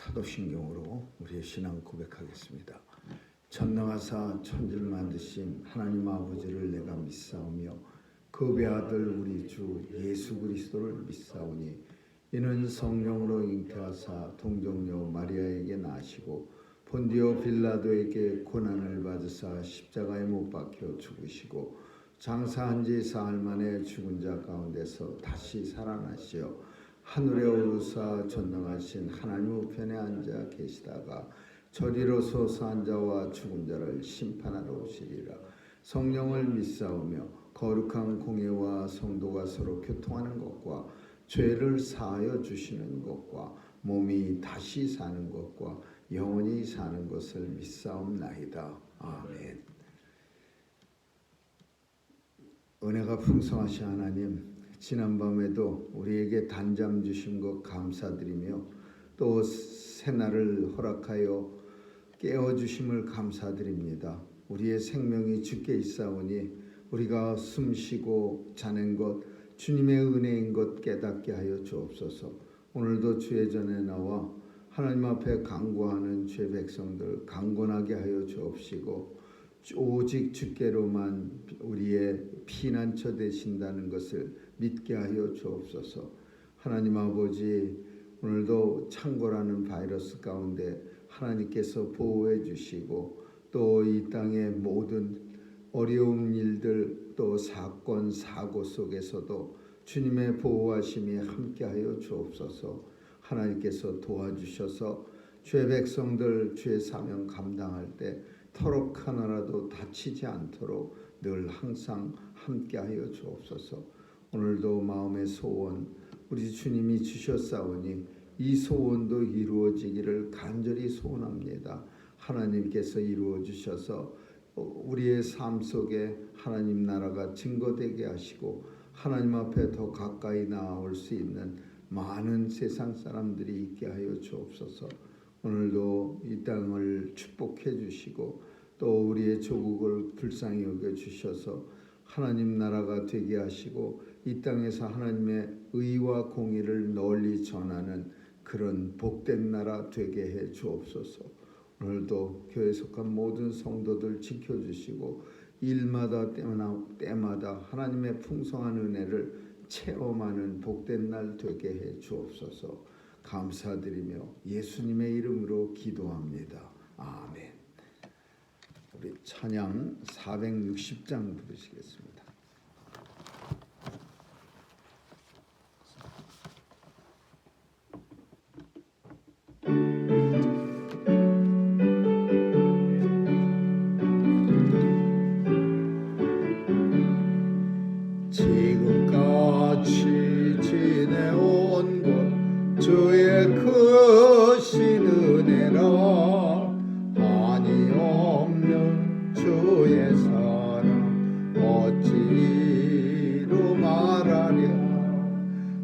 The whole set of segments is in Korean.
사도신경으로 우리의 신앙 고백하겠습니다. 전능하사 천지를 만드신 하나님 아버지를 내가 믿사오며 그 외아들 우리 주 예수 그리스도를 믿사오니 이는 성령으로 잉태하사 동정녀 마리아에게 나시고 본디오 빌라도에게 고난을 받으사 십자가에 못 박혀 죽으시고 장사한 지 사흘 만에 죽은 자 가운데서 다시 살아나시어 하늘에 오르사 전능하신 하나님 우편에 앉아 계시다가 저리로서 산 자와 죽은 자를 심판하러 오시리라. 성령을 믿사오며 거룩한 공예와 성도가 서로 교통하는 것과 죄를 사하여 주시는 것과 몸이 다시 사는 것과 영원히 사는 것을 믿사옵나이다. 아멘. 은혜가 풍성하신 하나님, 지난밤에도 우리에게 단잠 주신 것 감사드리며 또 새날을 허락하여 깨워주심을 감사드립니다. 우리의 생명이 주께 있사오니 우리가 숨쉬고 자는 것 주님의 은혜인 것 깨닫게 하여 주옵소서. 오늘도 주의 전에 나와 하나님 앞에 간구하는 주의 백성들 강건하게 하여 주옵시고 오직 주께로만 우리의 피난처 되신다는 것을 믿게 하여 주옵소서. 하나님 아버지, 오늘도 창궐하는 바이러스 가운데 하나님께서 보호해 주시고 또 이 땅의 모든 어려운 일들 또 사건 사고 속에서도 주님의 보호하심이 함께하여 주옵소서. 하나님께서 도와주셔서 주의 백성들 주의 사명 감당할 때 터럭 하나라도 다치지 않도록 늘 항상 함께하여 주옵소서. 오늘도 마음의 소원 우리 주님이 주셨사오니 이 소원도 이루어지기를 간절히 소원합니다. 하나님께서 이루어 주셔서 우리의 삶 속에 하나님 나라가 증거되게 하시고 하나님 앞에 더 가까이 나아올 수 있는 많은 세상 사람들이 있게 하여 주옵소서. 오늘도 이 땅을 축복해 주시고 또 우리의 조국을 불쌍히 여겨 주셔서 하나님 나라가 되게 하시고 이 땅에서 하나님의 의와 공의를 널리 전하는 그런 복된 나라 되게 해 주옵소서. 오늘도 교회에 속한 모든 성도들 지켜주시고 일마다 때마다 하나님의 풍성한 은혜를 체험하는 복된 날 되게 해 주옵소서. 감사드리며 예수님의 이름으로 기도합니다. 아멘. 우리 찬양 460장 부르시겠습니다. 지금까지 지내온 것 주의 크신 은혜라. 한이 없는 주의 사랑 어찌로 말하랴.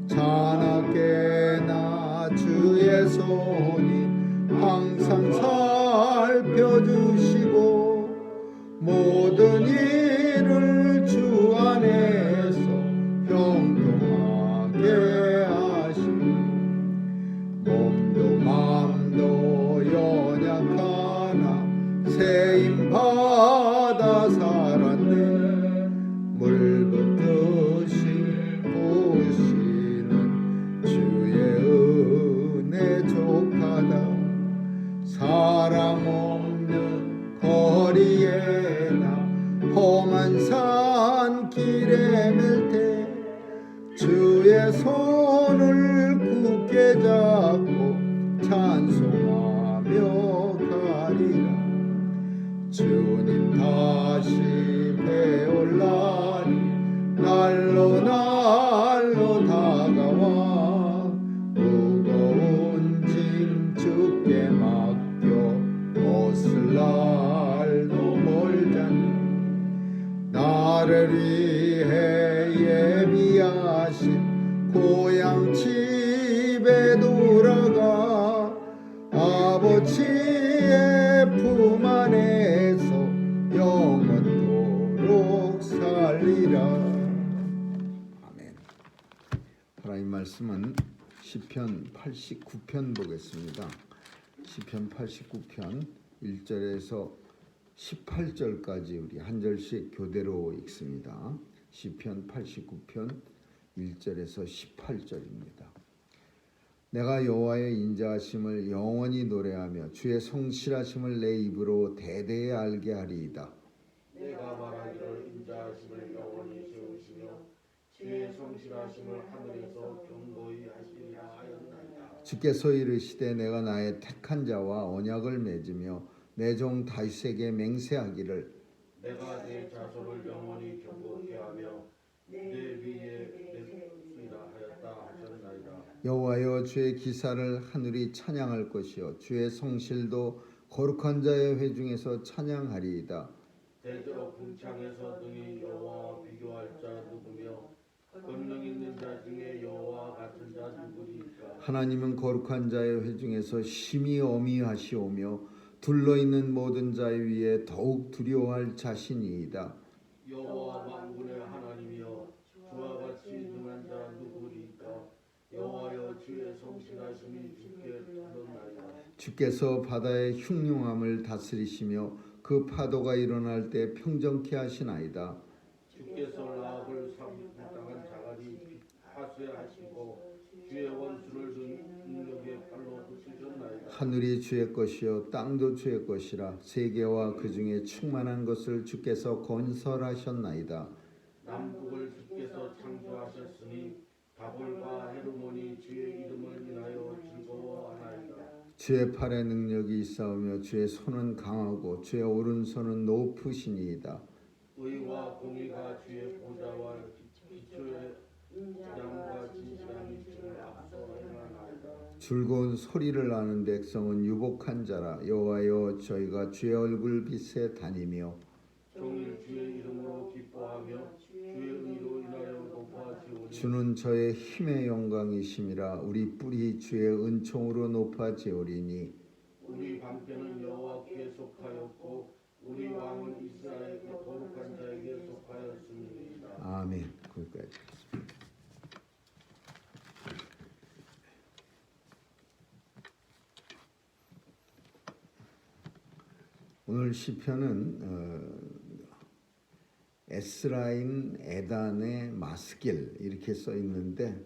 자나깨나 주의 손이 항상 살펴주시고 모든 일을 주 안에서 형통하게 하시니 몸도 마음도 연약하나 세임받아 살았네. 물붓듯이 부으시는 주의 은혜 족하다. 사랑 없는 거리에나 험한 산길에 맬 때 주의 손을 굳게 잡고 찬송하며 가리라. 주님 다시 배올라니 날로 날로 다가와 무거운 짐 주께 맡겨 벗을 날도 멀잖니. 나를 위해 예비하신 고향 집에 돌아가 아버지의 품 안에서 영원토록 살리라. 아멘. 하나님 말씀은 시편 89편 보겠습니다. 시편 89편 1절에서 18절까지 우리 한 절씩 교대로 읽습니다. 시편 89편 1절에서 18절입니다. 내가 여호와의 인자하심을 영원히 노래하며 주의 성실하심을 내 입으로 대대히 알게 하리이다. 내가 말하기를 인자하심을 영원히 세우시며 주의 성실하심을 하늘에서 견고히 하시리라 하였나이다. 주께서 이르시되 내가 나의 택한 자와 언약을 맺으며 내 종 다윗에게 맹세하기를 내가 내 자손을 영원히 견고히 하며 내 위에 내세우리라 하였다 하셨나이다. 여호와여 주의 기사를 하늘이 찬양할 것이요 주의 성실도 거룩한 자의 회중에서 찬양하리이다. 대저 궁창에서 등이 여호와와 비교할 자 누구며 권능 있는 자 중에 여호와 같은 자 누구리까. 하나님은 거룩한 자의 회중에서 심히 어미하시오며 둘러있는 모든 자 위에 더욱 두려워할 자신이이다. 여호와 만군의 하나님이여 주와 같이 능한 자 누구리까. 여호와여 주의 성실하심이 주께 드러나이다. 주께서 바다의 흉흉함을 다스리시며 그 파도가 일어날 때 평정케 하시나이다. 주께서 라합을 불당한 자갈이 하수하시고 주의 원수를 능력의 팔로 붙이셨나이다. 하늘이 주의 것이요 땅도 주의 것이라 세계와 그 중에 충만한 것을 주께서 건설하셨나이다. 남북을 주께서 창조하셨으니 다볼과 헤르몬이 주의 이름을 인하여 즐거워하나이다. 주의 팔에 능력이 있사오며 주의 손은 강하고 주의 오른손은 높으시니이다. 의와 공의가 주의 보좌와 기초의 양과 진실함이 주를 앞서 행하나이다. 즐거운 소리를 아는 백성은 유복한 자라. 여호와여 저희가 주의 얼굴 빛에 다니며 종일 주의 이름으로 기뻐하며 주의 의로 인하여 높아지오니 주는 저의 힘의 영광이심이라. 우리 뿔이 주의 은총으로 높아지오리니 우리 방패는 여호와께 속하였고 우리 왕은 이스라엘의 거룩한 자에게 속하였습니다. 아멘. 거기까지 하겠습니다. 오늘 시편은 에스라임 에단의 마스길 이렇게 써 있는데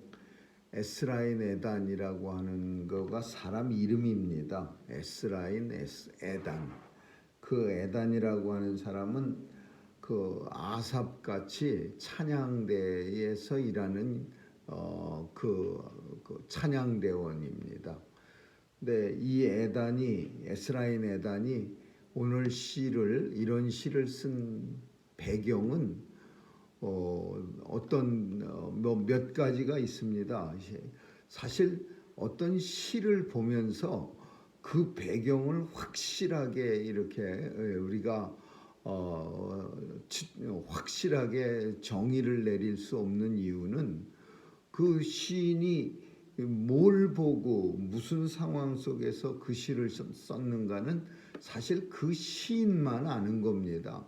에스라임 에단이라고 하는 거가 사람 이름입니다. 에스라임 에단. 그 에단이라고 하는 사람은 그 아삽 같이 찬양대에서 일하는 그 찬양대원입니다. 근데 이 에스라임 에단이 오늘 이런 시를 쓴 배경은 어떤 몇 가지가 있습니다. 사실 어떤 시를 보면서 그 배경을 확실하게 이렇게 우리가 확실하게 정의를 내릴 수 없는 이유는 그 시인이 뭘 보고 무슨 상황 속에서 그 시를 썼는가는 사실 그 시인만 아는 겁니다.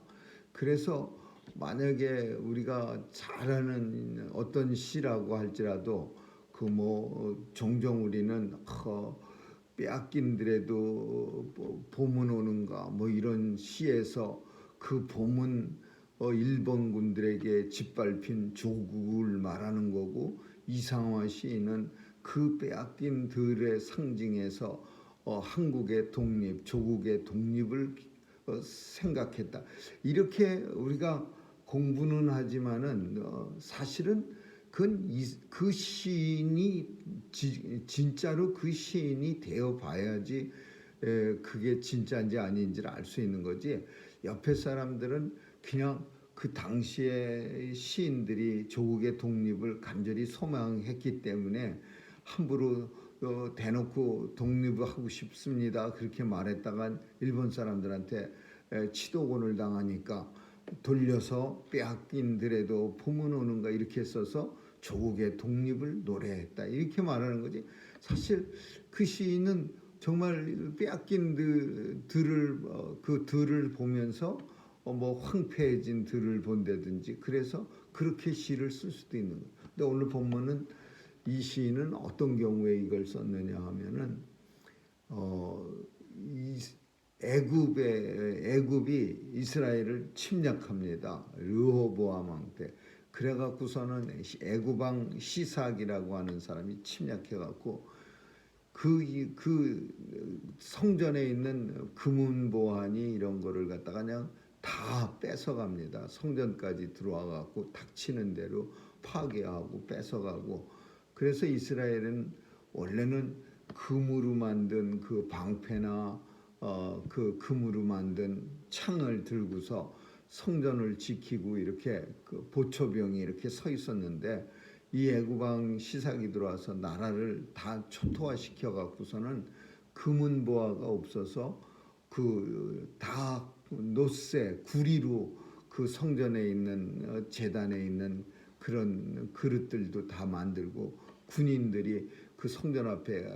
그래서 만약에 우리가 잘 아는 어떤 시라고 할지라도 그 종종 우리는 빼앗긴들에도 봄은 오는가 이런 시에서 그 봄은 일본군들에게 짓밟힌 조국을 말하는 거고, 이상화 시인은 그 빼앗긴 들의 상징에서 한국의 독립, 조국의 독립을 생각했다. 이렇게 우리가 공부는 하지만은 사실은 그 시인이 진짜로 그 시인이 되어 봐야지 그게 진짜인지 아닌지를 알 수 있는 거지. 옆에 사람들은 그냥 그 당시에 시인들이 조국의 독립을 간절히 소망했기 때문에 함부로 대놓고 독립하고 싶습니다 그렇게 말했다간 일본 사람들한테 치도곤을 당하니까 돌려서 빼앗긴들에도 봄은 오는가 이렇게 써서 조국의 독립을 노래했다 이렇게 말하는 거지. 사실 그 시인은 정말 빼앗긴 들을 그 들을 보면서 황폐해진 들을 본다든지 그래서 그렇게 시를 쓸 수도 있는 거예요. 근데 오늘 본문은 이 시인은 어떤 경우에 이걸 썼느냐 하면은 이 애굽이 이스라엘을 침략합니다. 르호보암 왕 때. 그래갖고서는 애굽 왕 시삭이라고 하는 사람이 침략해갖고 그 성전에 있는 금은 보화니 이런 거를 갖다가 그냥 다 뺏어갑니다. 성전까지 들어와갖고 닥치는 대로 파괴하고 뺏어가고. 그래서 이스라엘은 원래는 금으로 만든 그 방패나 그 금으로 만든 창을 들고서 성전을 지키고 이렇게 그 보초병이 이렇게 서 있었는데, 이 애굽 왕 시삭이 들어와서 나라를 다 초토화시켜 갖고서는 금은 보화가 없어서 그 다 노새 구리로 그 성전에 있는 제단에 있는 그런 그릇들도 다 만들고, 군인들이 그 성전 앞에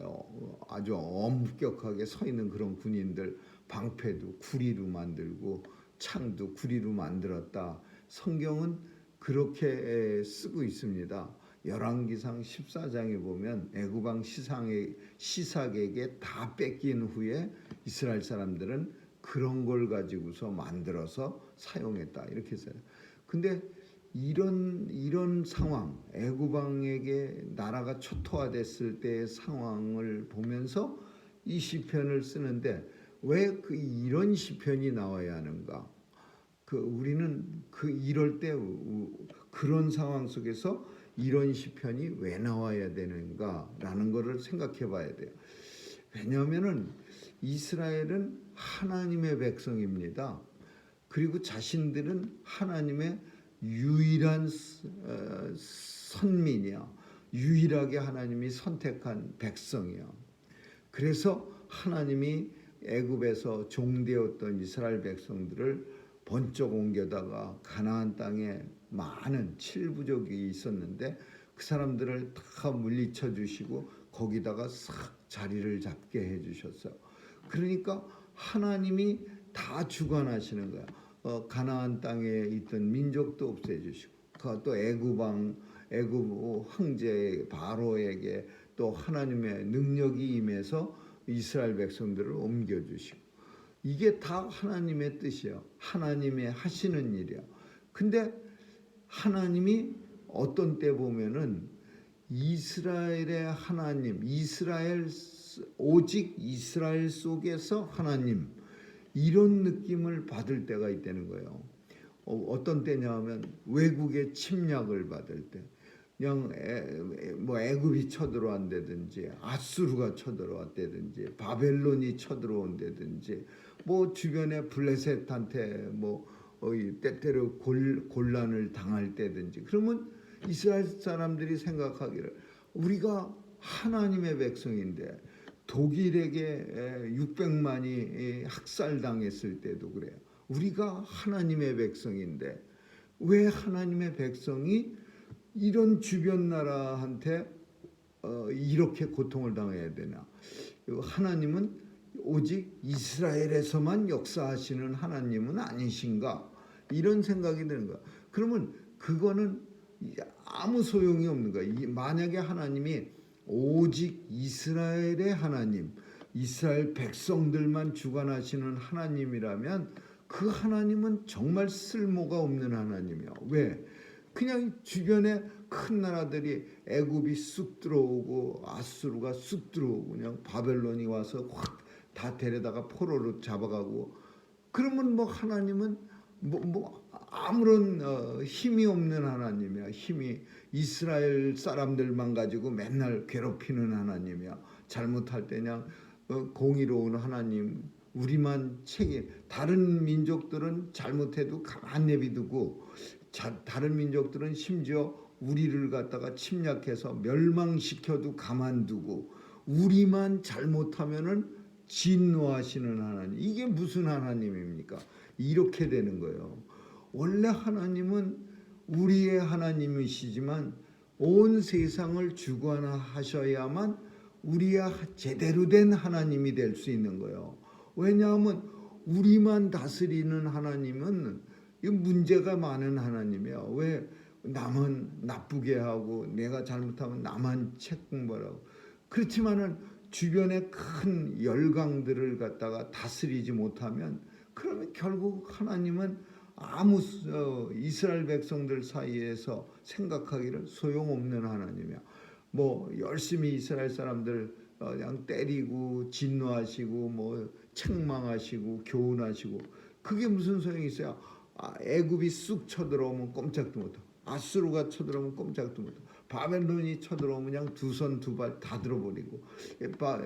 아주 엄격하게 서 있는 그런 군인들, 방패도 구리로 만들고 창도 구리로 만들었다. 성경은 그렇게 쓰고 있습니다. 열왕기상 14장에 보면 애굽 왕 시삭에게 다 뺏긴 후에 이스라엘 사람들은 그런 걸 가지고서 만들어서 사용했다, 이렇게 써요. 근데 이런 상황, 애굽 왕에게 나라가 초토화됐을 때의 상황을 보면서 이 시편을 쓰는데, 왜 이런 시편이 나와야 하는가? 우리는 이럴 때 그런 상황 속에서 이런 시편이 왜 나와야 되는가라는 것을 생각해 봐야 돼요. 왜냐하면은 이스라엘은 하나님의 백성입니다. 그리고 자신들은 하나님의 유일한 선민이야. 유일하게 하나님이 선택한 백성이야. 그래서 하나님이 애굽에서 종되었던 이스라엘 백성들을 번쩍 옮겨다가 가나안 땅에 많은 7부족이 있었는데 그 사람들을 다 물리쳐 주시고 거기다가 싹 자리를 잡게 해 주셨어요. 그러니까 하나님이 다 주관하시는 거야. 가나안 땅에 있던 민족도 없애주시고, 또 애굽 황제 바로에게 또 하나님의 능력이 임해서 이스라엘 백성들을 옮겨주시고, 이게 다 하나님의 뜻이야. 하나님의 하시는 일이야. 근데 하나님이 어떤 때 보면은 이스라엘의 하나님, 오직 이스라엘 속에서 하나님, 이런 느낌을 받을 때가 있다는 거예요. 어떤 때냐 하면 외국의 침략을 받을 때, 그냥 애굽이 쳐들어왔다든지 아수르가 쳐들어왔다든지 바벨론이 쳐들어온다든지 주변에 블레셋한테 때때로 곤란을 당할 때든지, 그러면 이스라엘 사람들이 생각하기를 우리가 하나님의 백성인데, 독일에게 600만이 학살당했을 때도 그래요. 우리가 하나님의 백성인데 왜 하나님의 백성이 이런 주변 나라한테 이렇게 고통을 당해야 되나? 하나님은 오직 이스라엘에서만 역사하시는 하나님은 아니신가? 이런 생각이 드는 거야. 그러면 그거는 아무 소용이 없는 거야. 만약에 하나님이 오직 이스라엘의 하나님, 이스라엘 백성들만 주관하시는 하나님이라면 그 하나님은 정말 쓸모가 없는 하나님이야. 왜? 그냥 주변에 큰 나라들이 애굽이 쑥 들어오고 아수르가 쑥 들어오고 그냥 바벨론이 와서 확 다 데려다가 포로로 잡아가고, 그러면 하나님은 아무런 힘이 없는 하나님이야. 힘이 이스라엘 사람들만 가지고 맨날 괴롭히는 하나님이야. 잘못할 때 그냥 공의로운 하나님, 우리만 다른 민족들은 잘못해도 가만 내비두고, 다른 민족들은 심지어 우리를 갖다가 침략해서 멸망시켜도 가만두고, 우리만 잘못하면은 진노하시는 하나님. 이게 무슨 하나님입니까? 이렇게 되는 거예요. 원래 하나님은 우리의 하나님이시지만 온 세상을 주관하셔야만 우리의 제대로 된 하나님이 될 수 있는 거예요. 왜냐하면 우리만 다스리는 하나님은 문제가 많은 하나님이야. 왜 나만 나쁘게 하고 내가 잘못하면 나만 책임벌하고. 그렇지만은 주변의 큰 열강들을 갖다가 다스리지 못하면 그러면 결국 하나님은 이스라엘 백성들 사이에서 생각하기를 소용없는 하나님이야. 뭐 열심히 이스라엘 사람들 그냥 때리고 진노하시고 뭐 책망하시고 교훈하시고 그게 무슨 소용이 있어요? 애굽이 쑥 쳐들어오면 꼼짝도 못하고 아수르가 쳐들어오면 꼼짝도 못하고 바벨론이 쳐들어오면 그냥 두 손 두 발 다 들어버리고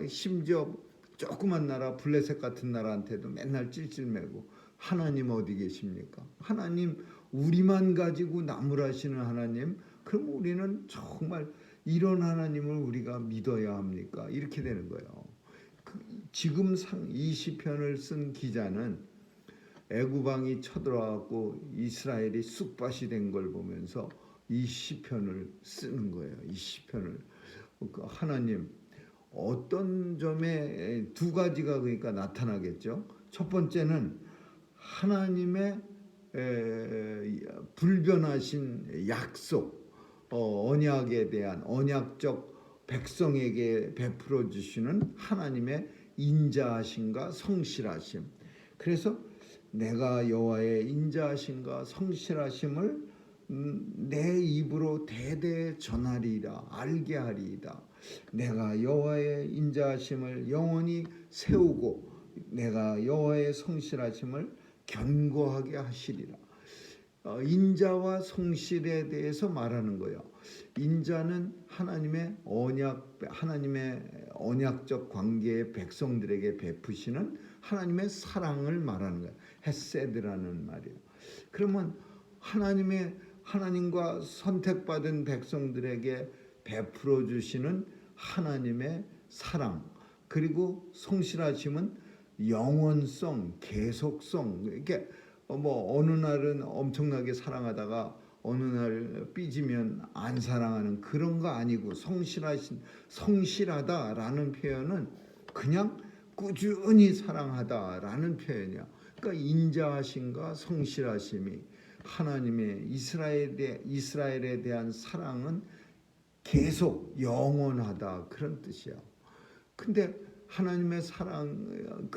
심지어 조그만 나라 블레셋 같은 나라한테도 맨날 찔찔매고 하나님 어디 계십니까? 하나님 우리만 가지고 나무라시는 하나님, 그럼 우리는 정말 이런 하나님을 우리가 믿어야 합니까? 이렇게 되는 거예요. 지금 이 시편을 쓴 기자는 애굽 왕이 쳐들어와갖고 이스라엘이 쑥밭이 된 걸 보면서 이 시편을 쓰는 거예요. 이 시편을 하나님 어떤 점에 두 가지가 그러니까 나타나겠죠. 첫 번째는 하나님의 불변하신 약속, 언약에 대한 언약적 백성에게 베풀어 주시는 하나님의 인자하심과 성실하심. 그래서 내가 여호와의 인자하심과 성실하심을 내 입으로 대대 전하리이다, 알게 하리이다. 내가 여호와의 인자하심을 영원히 세우고 내가 여호와의 성실하심을 견고하게 하시리라. 인자와 성실에 대해서 말하는 거예요. 인자는 하나님의 언약적 관계의 백성들에게 베푸시는 하나님의 사랑을 말하는 거예요. 헤세드라는 말이에요. 그러면 하나님과 선택받은 백성들에게 베풀어 주시는 하나님의 사랑, 그리고 성실하심은 영원성, 계속성. 이게 뭐 어느 날은 엄청나게 사랑하다가 어느 날 삐지면 안 사랑하는 그런 거 아니고, 성실하다라는 표현은 그냥 꾸준히 사랑하다라는 표현이야. 그러니까 인자하심과 성실하심이 하나님의 이스라엘에 대한 사랑은 계속 영원하다, 그런 뜻이야. 근데 하나님의 사랑,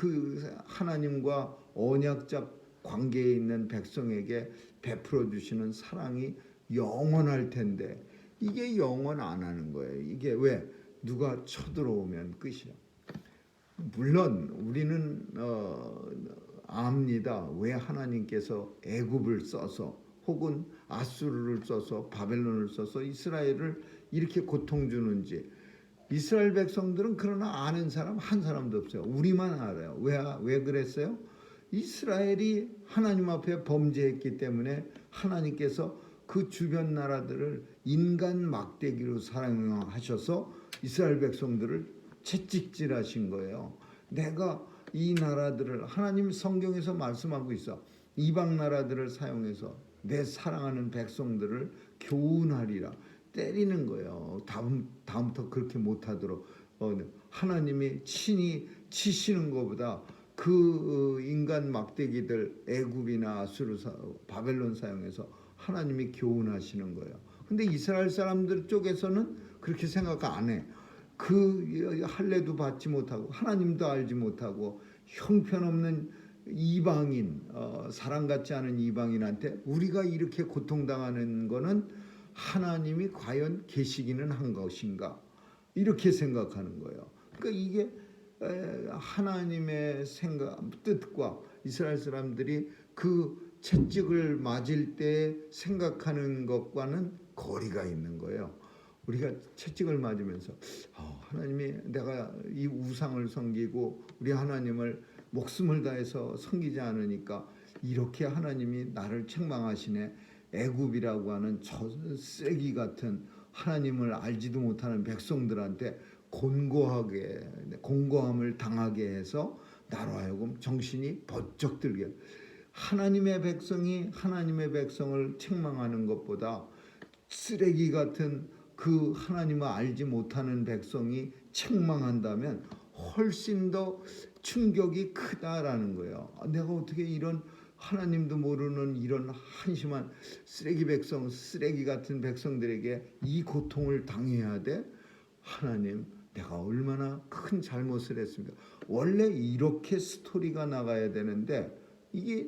하나님과 언약적 관계에 있는 백성에게 베풀어 주시는 사랑이 영원할 텐데 이게 영원 안 하는 거예요. 이게 왜? 누가 쳐들어오면 끝이야. 물론 우리는 압니다. 왜 하나님께서 애굽을 써서 혹은 아수르를 써서 바벨론을 써서 이스라엘을 이렇게 고통 주는지. 이스라엘 백성들은 그러나 아는 사람 한 사람도 없어요. 우리만 알아요. 왜 그랬어요? 이스라엘이 하나님 앞에 범죄했기 때문에 하나님께서 그 주변 나라들을 인간 막대기로 사용하셔서 이스라엘 백성들을 채찍질하신 거예요. 내가 이 나라들을, 하나님 성경에서 말씀하고 있어, 이방 나라들을 사용해서 내 사랑하는 백성들을 교훈하리라. 때리는 거예요. 다음부터 그렇게 못하도록 하나님이 친히 치시는 것보다 그 인간 막대기들 애굽이나 아수르, 바벨론 사용해서 하나님이 교훈하시는 거예요. 근데 이스라엘 사람들 쪽에서는 그렇게 생각 안 해. 그 할례도 받지 못하고 하나님도 알지 못하고 형편없는 이방인, 사람 같지 않은 이방인한테 우리가 이렇게 고통당하는 거는 하나님이 과연 계시기는 한 것인가, 이렇게 생각하는 거예요. 그러니까 이게 하나님의 뜻과 이스라엘 사람들이 그 채찍을 맞을 때 생각하는 것과는 거리가 있는 거예요. 우리가 채찍을 맞으면서 하나님이, 내가 이 우상을 섬기고 우리 하나님을 목숨을 다해서 섬기지 않으니까 이렇게 하나님이 나를 책망하시네. 애굽이라고 하는 저 쓰레기 같은 하나님을 알지도 못하는 백성들한테 공고함을 당하게 해서 나로 하여금 정신이 번쩍 들게. 하나님의 백성이 하나님의 백성을 책망하는 것보다 쓰레기 같은 그 하나님을 알지 못하는 백성이 책망한다면 훨씬 더 충격이 크다라는 거예요. 내가 어떻게 이런 하나님도 모르는 이런 한심한 쓰레기 같은 백성들에게 이 고통을 당해야 돼? 하나님, 내가 얼마나 큰 잘못을 했습니까? 원래 이렇게 스토리가 나가야 되는데 이게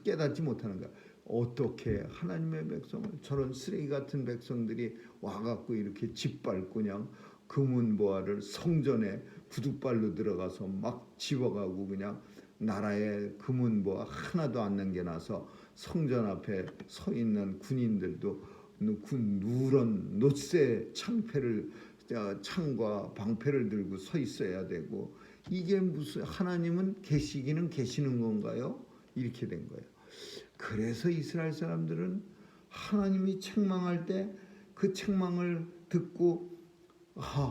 깨닫지 못하는 거야. 어떻게 하나님의 백성을 저런 쓰레기 같은 백성들이 와갖고 이렇게 짓밟고 그냥 금은보화를 성전에 구두발로 들어가서 막 집어가고 그냥 나라의 금은보화 하나도 안 남겨놔서 성전 앞에 서 있는 군인들도 누런 노쇠 창과 방패를 들고 서 있어야 되고, 이게 무슨 하나님은 계시기는 계시는 건가요? 이렇게 된 거예요. 그래서 이스라엘 사람들은 하나님이 책망할 때 그 책망을 듣고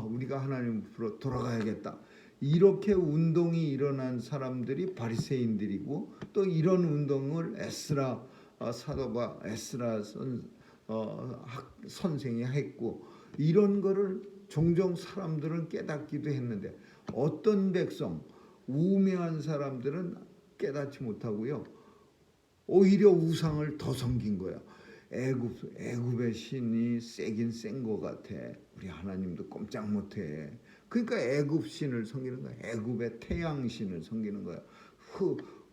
우리가 하나님 앞으로 돌아가야겠다, 이렇게 운동이 일어난 사람들이 바리새인들이고, 또 이런 운동을 에스라 사도가 에스라 선생이 했고, 이런 거를 종종 사람들은 깨닫기도 했는데 어떤 백성, 우매한 사람들은 깨닫지 못하고요, 오히려 우상을 더 섬긴 거야. 애굽의 신이 세긴 센 것 같아. 우리 하나님도 꼼짝 못해. 그러니까 애굽 신을 섬기는 거야. 애굽의 태양 신을 섬기는 거야.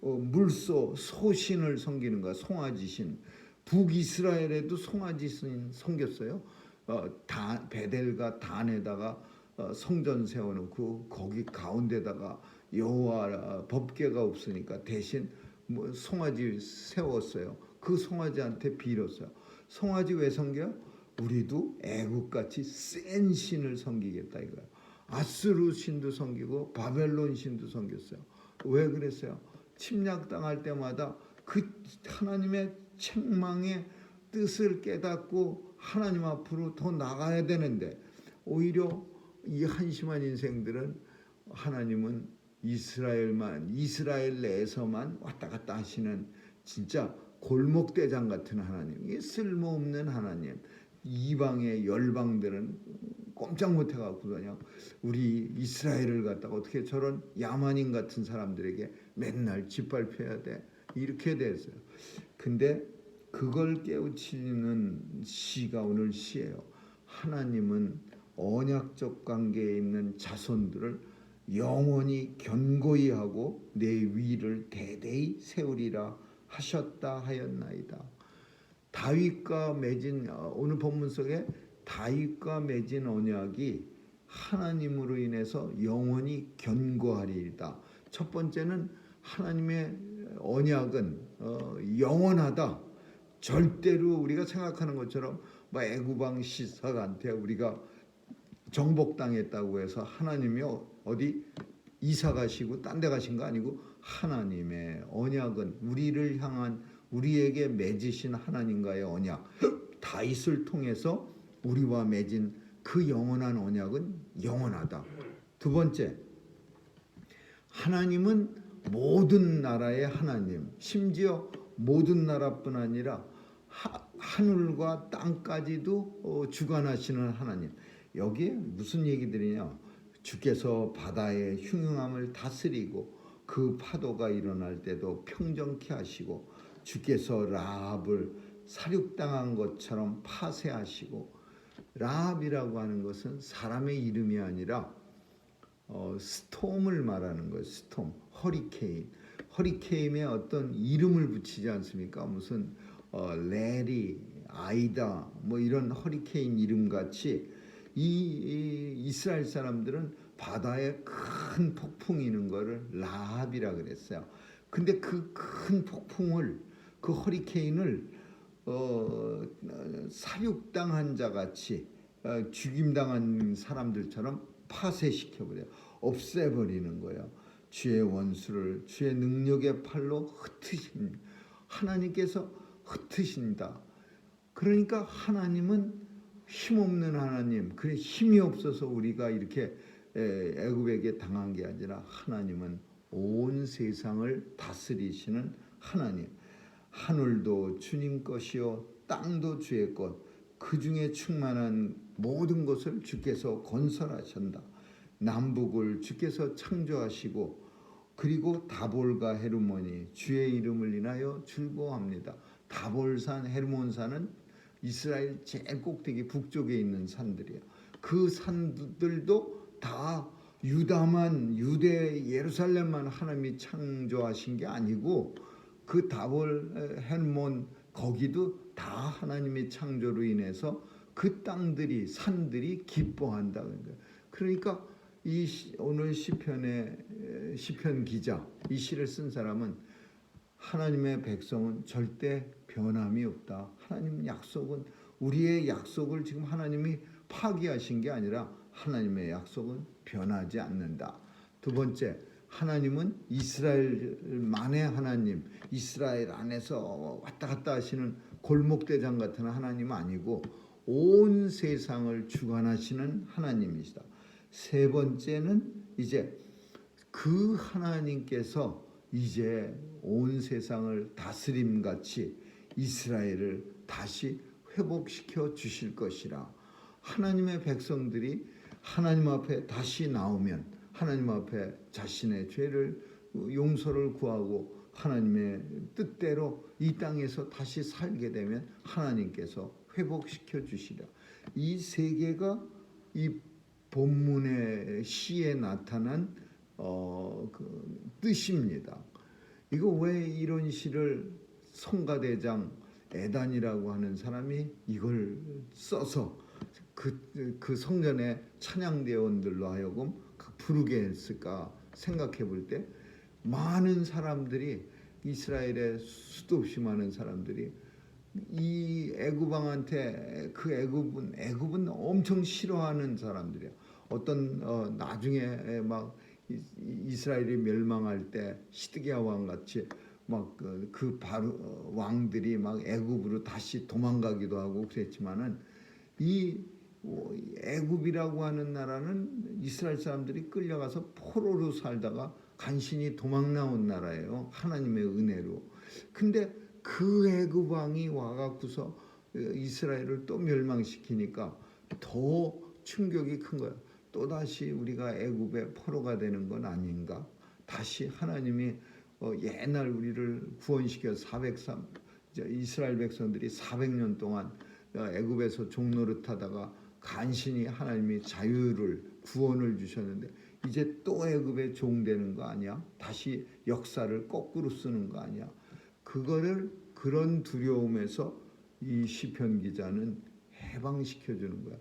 물소 소신을 섬기는 거야. 송아지 신. 북이스라엘에도 송아지 신 섬겼어요. 베델과 단에다가 성전 세워놓고 거기 가운데다가 여호와 법궤가 없으니까 대신 송아지 세웠어요. 그 송아지한테 빌었어요. 송아지 왜 섬겨? 우리도 애국같이 센 신을 섬기겠다 이거예요. 아스루 신도 섬기고 바벨론 신도 섬겼어요. 왜 그랬어요? 침략당할 때마다 그 하나님의 책망의 뜻을 깨닫고 하나님 앞으로 더 나가야 되는데, 오히려 이 한심한 인생들은 하나님은 이스라엘 내에서만 왔다 갔다 하시는 진짜 골목대장 같은 하나님, 이게 쓸모없는 하나님, 이방의 열방들은 꼼짝 못해갖고 그냥 우리 이스라엘을 갖다가 어떻게 저런 야만인 같은 사람들에게 맨날 짓밟혀야 돼, 이렇게 됐어요. 근데 그걸 깨우치는 시가 오늘 시예요. 하나님은 언약적 관계에 있는 자손들을 영원히 견고히 하고 내 위를 대대히 세우리라 하셨다 하였나이다. 다윗과 맺은 오늘 본문 속에 다윗과 맺은 언약이 하나님으로 인해서 영원히 견고하리이다. 첫 번째는 하나님의 언약은 영원하다. 절대로 우리가 생각하는 것처럼 애굽왕 시삭한테 우리가 정복당했다고 해서 하나님이 어디 이사 가시고 딴 데 가신 거 아니고, 하나님의 언약은 우리를 향한 우리에게 맺으신 하나님과의 언약, 다윗을 통해서 우리와 맺은 그 영원한 언약은 영원하다. 두 번째, 하나님은 모든 나라의 하나님, 심지어 모든 나라뿐 아니라 하늘과 땅까지도 주관하시는 하나님. 여기에 무슨 얘기들이냐? 주께서 바다의 흉흉함을 다스리고 그 파도가 일어날 때도 평정케 하시고, 주께서 라합을 살육당한 것처럼 파쇄하시고, 라합이라고 하는 것은 사람의 이름이 아니라 스톰을 말하는 거예요. 스톰, 허리케인에 어떤 이름을 붙이지 않습니까? 무슨 레리, 아이다 뭐 이런 허리케인 이름 같이 이 이스라엘 사람들은 바다에 큰 폭풍이 있는 거를 라합이라 그랬어요. 근데 그 큰 폭풍을, 그 허리케인을 사육당한 자 같이 죽임당한 사람들처럼 파쇄시켜버려요. 없애버리는 거예요. 주의 원수를 주의 능력의 팔로 흩으신 하나님께서 흩으신다. 그러니까 하나님은 힘없는 하나님, 그래 힘이 없어서 우리가 이렇게 애굽에게 당한 게 아니라, 하나님은 온 세상을 다스리시는 하나님. 하늘도 주님 것이요 땅도 주의 것, 그 중에 충만한 모든 것을 주께서 건설하신다. 남북을 주께서 창조하시고, 그리고 다볼과 헤르몬이 주의 이름을 인하여 즐거워합니다. 다볼산, 헤르몬산은 이스라엘 제일 꼭대기 북쪽에 있는 산들이에요. 그 산들도 다 유대 예루살렘만 하나님이 창조하신 게 아니고 그 다볼 헬몬 거기도 다 하나님의 창조로 인해서 그 땅들이 산들이 기뻐한다는 거예요. 그러니까 오늘 시편 기자 이 시를 쓴 사람은 하나님의 백성은 절대 변함이 없다. 하나님 약속은 우리의 약속을 지금 하나님이 파기하신 게 아니라 하나님의 약속은 변하지 않는다. 두 번째, 하나님은 이스라엘만의 하나님, 이스라엘 안에서 왔다 갔다 하시는 골목대장 같은 하나님 아니고 온 세상을 주관하시는 하나님이시다. 세 번째는 이제 그 하나님께서 이제 온 세상을 다스림같이 이스라엘을 다시 회복시켜 주실 것이라. 하나님의 백성들이 하나님 앞에 다시 나오면 하나님 앞에 자신의 죄를 용서를 구하고 하나님의 뜻대로 이 땅에서 다시 살게 되면 하나님께서 회복시켜 주시라. 이 세 개가 이 본문의 시에 나타난 그 뜻입니다. 이거 왜 이런 시를 성가대장 에단이라고 하는 사람이 이걸 써서 그 성전의 찬양대원들로 하여금 부르게 했을까 생각해 볼 때 많은 사람들이 이스라엘에 수도 없이 많은 사람들이 이 애굽왕한테 그 애굽은 엄청 싫어하는 사람들이야. 어떤 나중에 막 이스라엘이 멸망할 때 시드기야 왕 같이 막 그 바로 왕들이 막 애굽으로 다시 도망가기도 하고 그랬지만은 이 애굽이라고 하는 나라는 이스라엘 사람들이 끌려가서 포로로 살다가 간신히 도망 나온 나라예요. 하나님의 은혜로. 근데 그 애굽 왕이 와갖고서 이스라엘을 또 멸망시키니까 더 충격이 큰 거예요. 또다시 우리가 애굽의 포로가 되는 건 아닌가? 다시 하나님이 옛날 우리를 구원시켜 이스라엘 백성들이 400년 동안 애굽에서 종노릇하다가 간신히 하나님이 자유를 구원을 주셨는데 이제 또 애굽의 종 되는 거 아니야? 다시 역사를 거꾸로 쓰는 거 아니야? 그런 두려움에서 이 시편 기자는 해방시켜 주는 거야.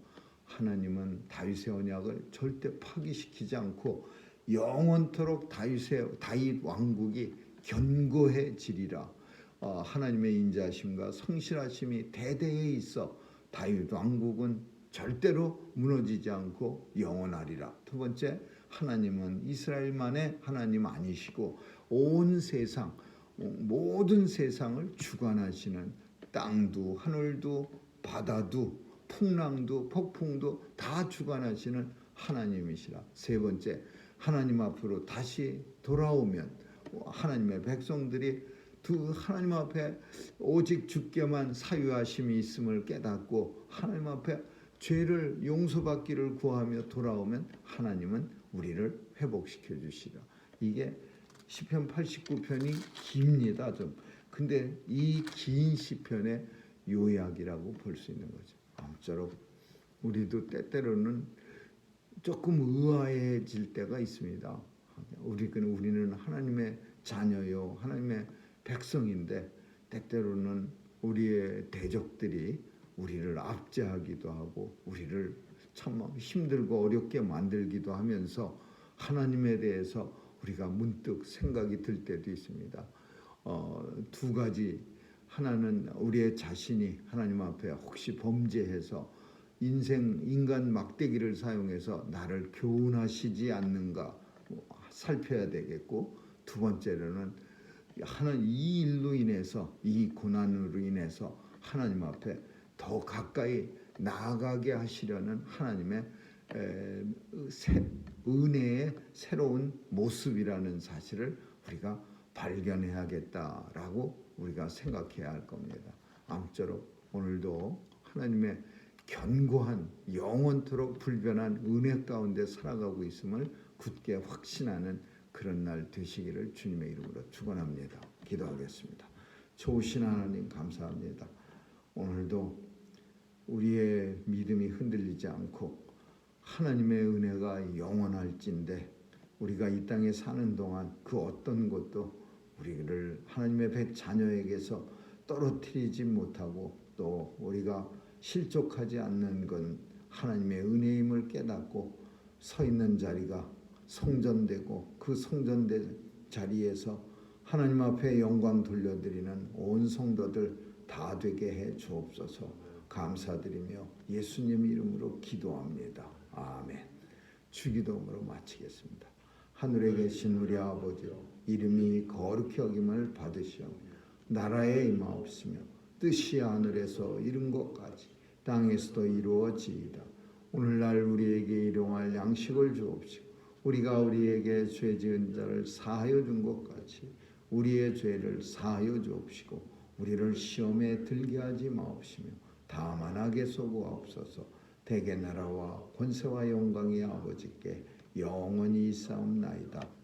하나님은 다윗의 언약을 절대 파기시키지 않고 영원토록 다윗 왕국이 견고해지리라. 하나님의 인자하심과 성실하심이 대대에 있어 다윗 왕국은 절대로 무너지지 않고 영원하리라. 두 번째, 하나님은 이스라엘만의 하나님 아니시고 온 세상 모든 세상을 주관하시는 땅도 하늘도 바다도 풍랑도 폭풍도 다 주관하시는 하나님이시라. 세 번째, 하나님 앞으로 다시 돌아오면 하나님의 백성들이 하나님 앞에 오직 주께만 사유하심이 있음을 깨닫고 하나님 앞에 죄를 용서받기를 구하며 돌아오면 하나님은 우리를 회복시켜 주시라. 이게 시편 89편이 깁니다. 좀. 근데 이 긴 시편의 요약이라고 볼 수 있는 거죠. 아무쪼록 우리도 때때로는 조금 의아해질 때가 있습니다. 우리는 하나님의 자녀요, 하나님의 백성인데 때때로는 우리의 대적들이 우리를 압제하기도 하고 우리를 참 힘들고 어렵게 만들기도 하면서 하나님에 대해서 우리가 문득 생각이 들 때도 있습니다. 두 가지. 하나는 우리의 자신이 하나님 앞에 혹시 범죄해서 인간 막대기를 사용해서 나를 교훈하시지 않는가 살펴야 되겠고, 두 번째로는 이 일로 인해서, 이 고난으로 인해서 하나님 앞에 더 가까이 나아가게 하시려는 하나님의 은혜의 새로운 모습이라는 사실을 우리가 발견해야겠다라고 우리가 생각해야 할 겁니다. 아무쪼록 오늘도 하나님의 견고한 영원토록 불변한 은혜 가운데 살아가고 있음을 굳게 확신하는 그런 날 되시기를 주님의 이름으로 축원합니다. 기도하겠습니다. 좋으신 하나님 감사합니다. 오늘도 우리의 믿음이 흔들리지 않고 하나님의 은혜가 영원할진데 우리가 이 땅에 사는 동안 그 어떤 것도 우리를 하나님의 백 자녀에게서 떨어뜨리지 못하고 또 우리가 실족하지 않는 건 하나님의 은혜임을 깨닫고 서 있는 자리가 성전되고 그 성전된 자리에서 하나님 앞에 영광 돌려드리는 온 성도들 다 되게 해 주옵소서. 감사드리며 예수님 이름으로 기도합니다. 아멘. 주기도문으로 마치겠습니다. 하늘에 계신 우리 아버지, 이름이 거룩히 여김을 받으시오. 나라에 임하옵시며 뜻이 하늘에서 이룬 것까지 땅에서도 이루어지이다. 오늘날 우리에게 일용할 양식을 주옵시고 우리가 우리에게 죄 지은 자를 사하여 준 것같이 우리의 죄를 사하여 주옵시고 우리를 시험에 들게 하지 마옵시며 다만 악에서 구하옵소서. 대개 나라와 권세와 영광이 아버지께 영원히 있사옵나이다.